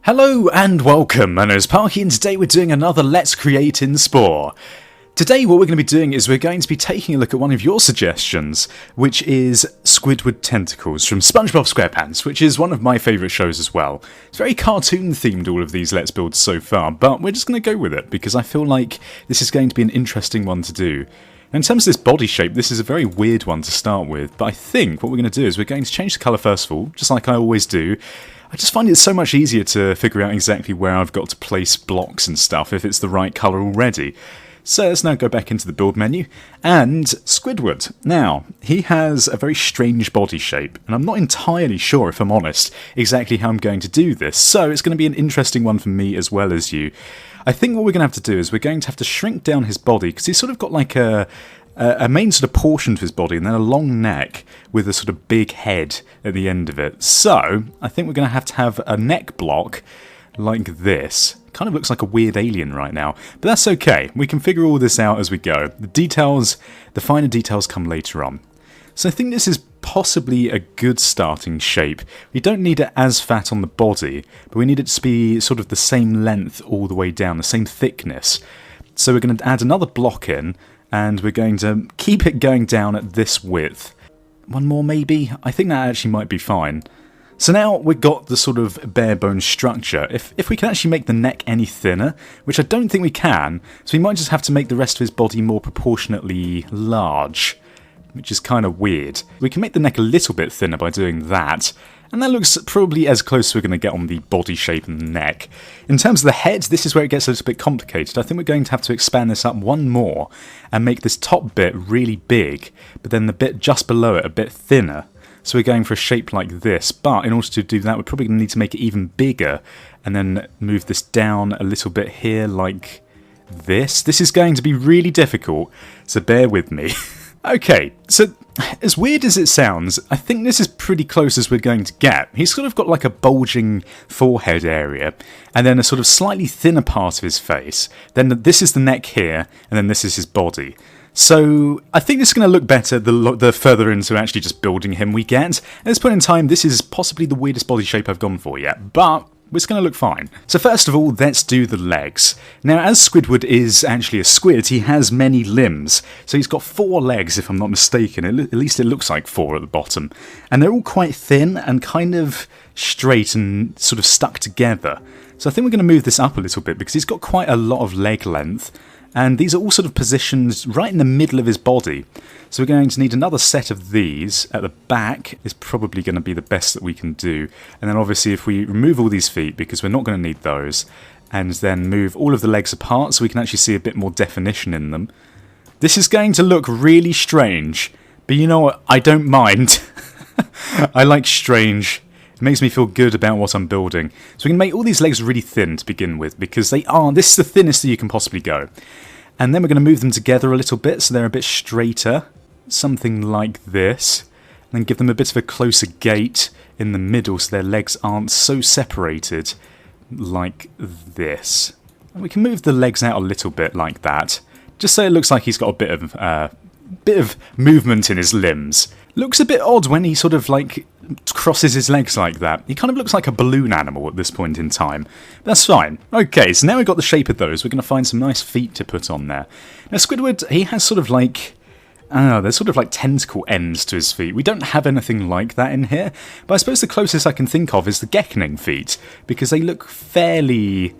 Hello and welcome, my name is Parky and today we're doing another Let's Create in Spore. Today what we're going to be doing is we're going to be taking a look at one of your suggestions, which is Squidward Tentacles from SpongeBob Squarepants, which is one of my favourite shows as well. It's very cartoon themed, all of these Let's Builds so far, but we're just going to go with it because I feel like this is going to be an interesting one to do. In terms of this body shape, this is a very weird one to start with, but I think what we're going to do is we're going to change the colour first of all, just like I always do. I just find it so much easier to figure out exactly where I've got to place blocks and stuff if it's the right colour already. So let's now go back into the build menu, and Squidward. Now, he has a very strange body shape, and I'm not entirely sure, if I'm honest, exactly how I'm going to do this, so it's going to be an interesting one for me as well as you. I think what we're going to have to do is we're going to have to shrink down his body, because he's sort of got like a main sort of portion of his body and then a long neck with a sort of big head at the end of it. So I think we're going to have a neck block like this. Kind of looks like a weird alien right now, but that's okay. We can figure all this out as we go. The details, the finer details come later on. So I think this is possibly a good starting shape. We don't need it as fat on the body, but we need it to be sort of the same length all the way down, the same thickness. So we're going to add another block in, and we're going to keep it going down at this width. One more maybe? I think that actually might be fine. So now we've got the sort of bare bones structure. If we can actually make the neck any thinner, which I don't think we can, so we might just have to make the rest of his body more proportionately large, which is kind of weird. We can make the neck a little bit thinner by doing that, and that looks probably as close as we're going to get on the body shape and the neck. In terms of the head, this is where it gets a little bit complicated. I think we're going to have to expand this up one more and make this top bit really big, but then the bit just below it a bit thinner. So we're going for a shape like this, but in order to do that we're probably going to need to make it even bigger and then move this down a little bit here like this. This is going to be really difficult, so bear with me. Okay, so as weird as it sounds, I think this is pretty close as we're going to get. He's sort of got like a bulging forehead area, and then a sort of slightly thinner part of his face. Then this is the neck here, and then this is his body. So I think this is going to look better the further into actually just building him we get. At this point in time, this is possibly the weirdest body shape I've gone for yet, but it's going to look fine. So first of all, let's do the legs. Now, as Squidward is actually a squid, he has many limbs. So he's got 4 legs, if I'm not mistaken. At least it looks like 4 at the bottom. And they're all quite thin and kind of straight and sort of stuck together. So I think we're going to move this up a little bit because he's got quite a lot of leg length. And these are all sort of positioned right in the middle of his body. So we're going to need another set of these. At the back is probably going to be the best that we can do. And then obviously if we remove all these feet, because we're not going to need those, and then move all of the legs apart so we can actually see a bit more definition in them. This is going to look really strange, but you know what? I don't mind. I like strange. It makes me feel good about what I'm building. So we can make all these legs really thin to begin with, because this is the thinnest that you can possibly go. And then we're going to move them together a little bit so they're a bit straighter, something like this. And then give them a bit of a closer gait in the middle so their legs aren't so separated like this. And we can move the legs out a little bit like that, just so it looks like he's got a bit of movement in his limbs. Looks a bit odd when he sort of like crosses his legs like that. He kind of looks like a balloon animal at this point in time. But that's fine. Okay, so now we've got the shape of those, we're going to find some nice feet to put on there. Now Squidward, he has sort of like, I don't know, there's sort of like tentacle ends to his feet. We don't have anything like that in here, but I suppose the closest I can think of is the geckoning feet, because they look fairly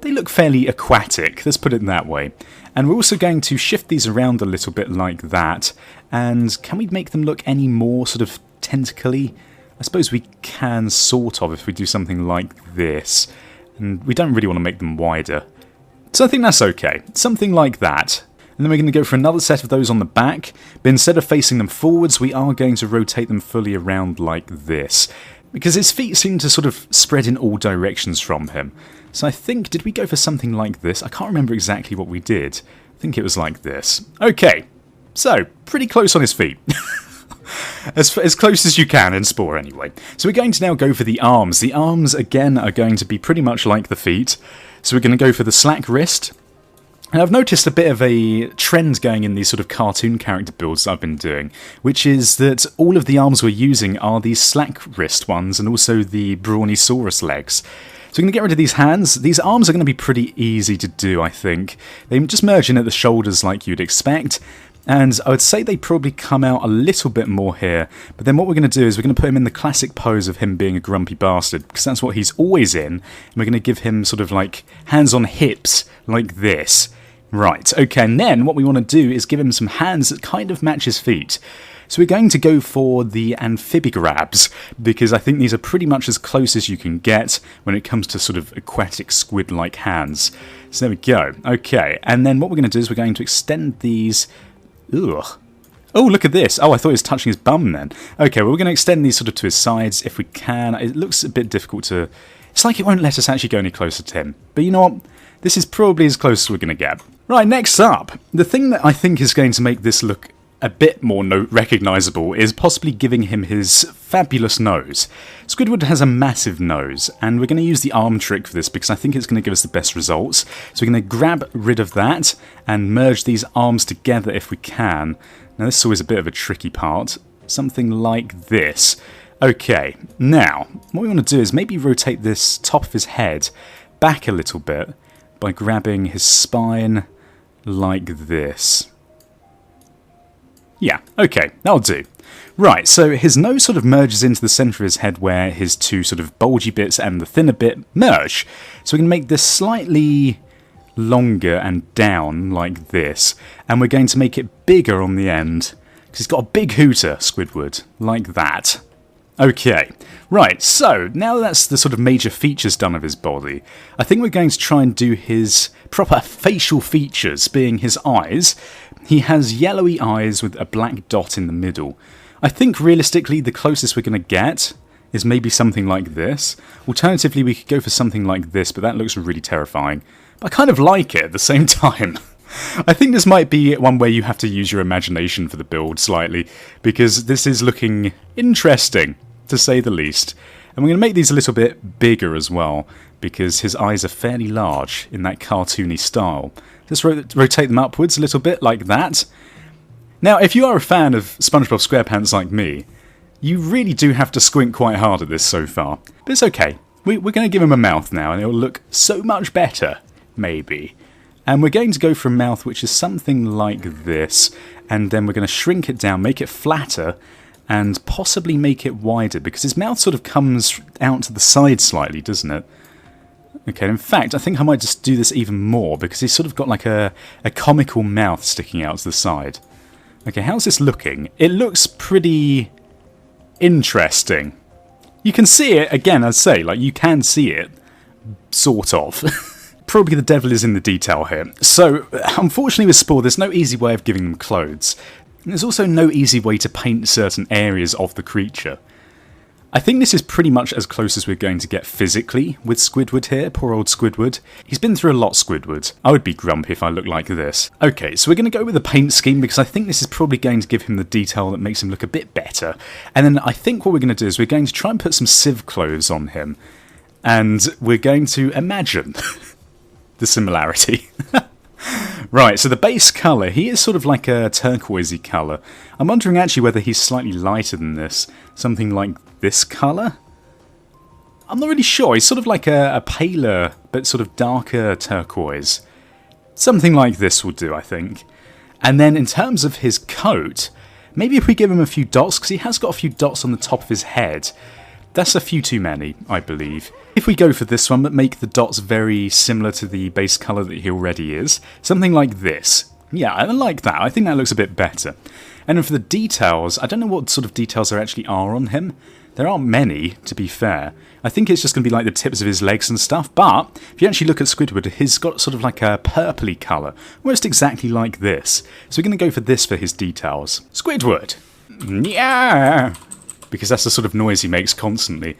aquatic, let's put it that way. And we're also going to shift these around a little bit like that. And can we make them look any more sort of tentacly? I suppose we can, sort of, if we do something like this. And we don't really want to make them wider. So I think that's okay. Something like that. And then we're going to go for another set of those on the back. But instead of facing them forwards, we are going to rotate them fully around like this. Because his feet seem to sort of spread in all directions from him. So I think, did we go for something like this? I can't remember exactly what we did. I think it was like this. Okay, so pretty close on his feet. As close as you can in Spore anyway. So we're going to now go for the arms. The arms, again, are going to be pretty much like the feet. So we're going to go for the slack wrist. And I've noticed a bit of a trend going in these sort of cartoon character builds that I've been doing, which is that all of the arms we're using are these slack wrist ones and also the Brawnysaurus legs. So we're going to get rid of these hands. These arms are going to be pretty easy to do, I think. They just merge in at the shoulders like you'd expect. And I would say they probably come out a little bit more here. But then what we're going to do is we're going to put him in the classic pose of him being a grumpy bastard, because that's what he's always in. And we're going to give him sort of like hands on hips like this. Right, okay, and then what we want to do is give him some hands that kind of match his feet. So we're going to go for the amphibigrabs, because I think these are pretty much as close as you can get when it comes to sort of aquatic squid-like hands. So there we go. Okay, and then what we're going to do is we're going to extend these... Ugh. Oh, look at this. Oh, I thought he was touching his bum then. Okay, well, we're going to extend these sort of to his sides if we can. It looks a bit difficult to... It's like it won't let us actually go any closer to him. But you know what? This is probably as close as we're going to get. Right, next up, the thing that I think is going to make this look a bit more recognisable is possibly giving him his fabulous nose. Squidward has a massive nose, and we're going to use the arm trick for this because I think it's going to give us the best results. So we're going to grab rid of that and merge these arms together if we can. Now this is always a bit of a tricky part. Something like this. Okay, now, what we want to do is maybe rotate this top of his head back a little bit by grabbing his spine like this. Yeah, okay, that'll do. Right, so his nose sort of merges into the centre of his head where his two sort of bulgy bits and the thinner bit merge. So we're going to make this slightly longer and down like this, and we're going to make it bigger on the end, because he's got a big hooter, Squidward, like that. Okay, right, so now that's the sort of major features done of his body, I think we're going to try and do his proper facial features, being his eyes. He has yellowy eyes with a black dot in the middle. I think realistically the closest we're going to get is maybe something like this. Alternatively, we could go for something like this, but that looks really terrifying. But I kind of like it at the same time. I think this might be one where you have to use your imagination for the build slightly, because this is looking interesting, to say the least. And we're going to make these a little bit bigger as well, because his eyes are fairly large in that cartoony style. Just rotate them upwards a little bit, like that. Now, if you are a fan of SpongeBob Squarepants like me, you really do have to squint quite hard at this so far. But it's okay. We're going to give him a mouth now, and it will look so much better, maybe. And we're going to go for a mouth which is something like this, and then we're going to shrink it down, make it flatter, and possibly make it wider, because his mouth sort of comes out to the side slightly, doesn't it? Okay, in fact, I think I might just do this even more, because he's sort of got like a comical mouth sticking out to the side. Okay, how's this looking? It looks pretty interesting. You can see it, again, I'd say, like, you can see it, sort of. Probably the devil is in the detail here. So, unfortunately with Spore, there's no easy way of giving them clothes. And there's also no easy way to paint certain areas of the creature. I think this is pretty much as close as we're going to get physically with Squidward here, poor old Squidward. He's been through a lot, Squidward. I would be grumpy if I looked like this. Okay, so we're going to go with the paint scheme because I think this is probably going to give him the detail that makes him look a bit better. And then I think what we're going to do is we're going to try and put some sieve clothes on him. And we're going to imagine the similarity. Right, so the base colour, he is sort of like a turquoisey colour. I'm wondering actually whether he's slightly lighter than this. Something like this colour? I'm not really sure. He's sort of like a paler, but sort of darker turquoise. Something like this will do, I think. And then in terms of his coat, maybe if we give him a few dots, because he has got a few dots on the top of his head. That's a few too many, I believe. If we go for this one, but make the dots very similar to the base colour that he already is, something like this. Yeah, I like that. I think that looks a bit better. And then for the details, I don't know what sort of details there actually are on him. There aren't many, to be fair. I think it's just going to be like the tips of his legs and stuff, but if you actually look at Squidward, he's got sort of like a purpley colour, almost exactly like this. So we're going to go for this for his details. Squidward! Yeah! Because that's the sort of noise he makes constantly.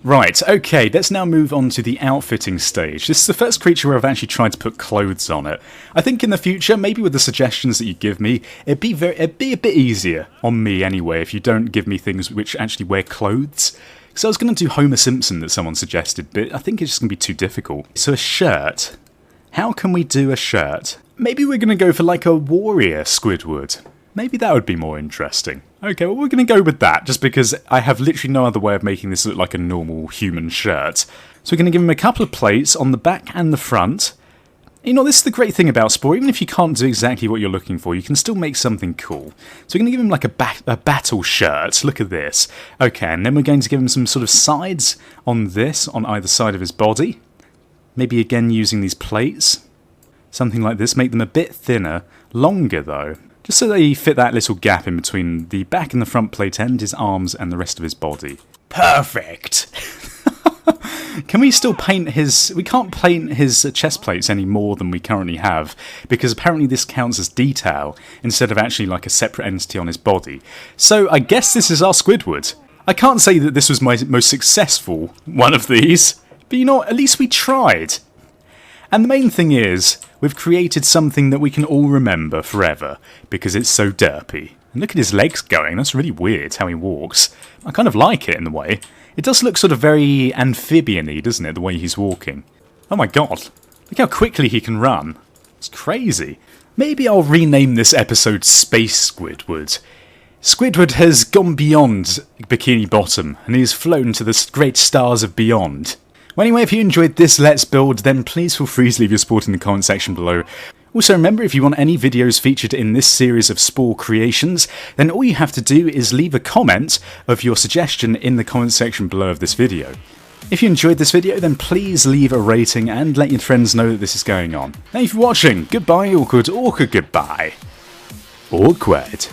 Right, okay, let's now move on to the outfitting stage. This is the first creature where I've actually tried to put clothes on it. I think in the future, maybe with the suggestions that you give me, it'd be a bit easier, on me anyway, if you don't give me things which actually wear clothes. Because I was going to do Homer Simpson that someone suggested, but I think it's just going to be too difficult. So a shirt. How can we do a shirt? Maybe we're going to go for like a warrior Squidward. Maybe that would be more interesting. Okay, well we're going to go with that, just because I have literally no other way of making this look like a normal human shirt. So we're going to give him a couple of plates on the back and the front. You know, this is the great thing about Spore. Even if you can't do exactly what you're looking for, you can still make something cool. So we're going to give him like a battle shirt. Look at this. Okay, and then we're going to give him some sort of sides on this, on either side of his body. Maybe again using these plates. Something like this. Make them a bit thinner. Longer though. Just so they fit that little gap in between the back and the front plate and his arms and the rest of his body. Perfect! Can we still paint his... We can't paint his chest plates any more than we currently have, because apparently this counts as detail, instead of actually like a separate entity on his body. So I guess this is our Squidward. I can't say that this was my most successful one of these, but you know what, at least we tried. And the main thing is, we've created something that we can all remember forever, because it's so derpy. And look at his legs going, that's really weird how he walks. I kind of like it in a way. It does look sort of very amphibian-y, doesn't it, the way he's walking. Oh my god, look how quickly he can run. It's crazy. Maybe I'll rename this episode Space Squidward. Squidward has gone beyond Bikini Bottom, and he has flown to the great stars of beyond. Well, anyway, if you enjoyed this Let's Build, then please feel free to leave your support in the comment section below. Also remember, if you want any videos featured in this series of Spore creations, then all you have to do is leave a comment of your suggestion in the comment section below of this video. If you enjoyed this video, then please leave a rating and let your friends know that this is going on. Thank you for watching. Goodbye, awkward, goodbye. Awkward.